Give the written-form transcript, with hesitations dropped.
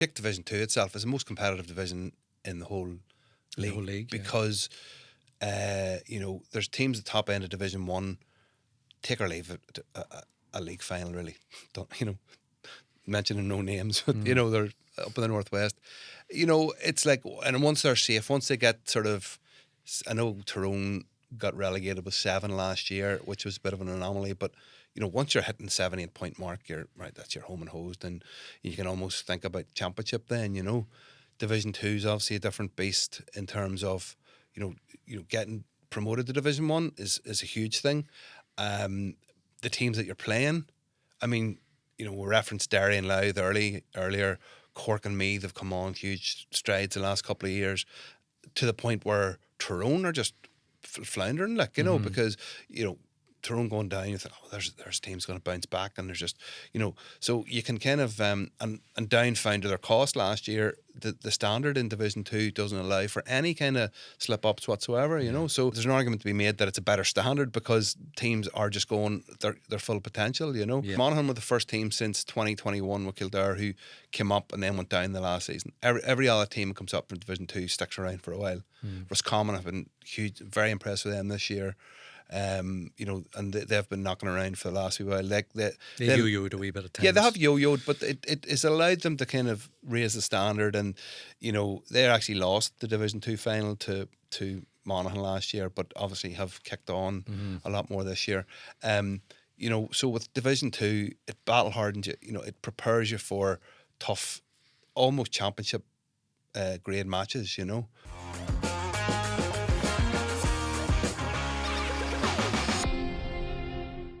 Pick Division 2 itself is the most competitive division in the whole league, because there's teams at the top end of Division 1 take or leave a league final, really. Don't mentioning no names, but they're up in the Northwest. It's like, and once they're safe, once they get sort of, I know Tyrone got relegated with 7 last year, which was a bit of an anomaly, but once you're hitting the 7-8 point mark, you're right, that's your home and hosed, and you can almost think about championship then. Division 2 is obviously a different beast in terms of getting promoted to Division 1 is a huge thing. The teams that you're playing, I mean, we referenced Derry and Louth earlier. Cork and Meath have come on huge strides the last couple of years, to the point where Tyrone are just floundering, because Tyrone going down, you think, there's teams going to bounce back, and there's just so you can kind of and Down found to their cost last year. The standard in Division 2 doesn't allow for any kind of slip ups whatsoever. So there's an argument to be made that it's a better standard because teams are just going their full potential. Monaghan were the first team since 2021 with Kildare who came up and then went down the last season. Every other team that comes up from Division 2 sticks around for a while. Roscommon have been huge, very impressed with them this year. And they've been knocking around for the last wee while. They yo-yoed a wee bit of time. Yeah, they have yo-yoed, but it has allowed them to kind of raise the standard. And they actually lost the Division 2 final to Monaghan last year, but obviously have kicked on a lot more this year. So with Division 2, it battle-hardened you. It prepares you for tough, almost championship grade matches.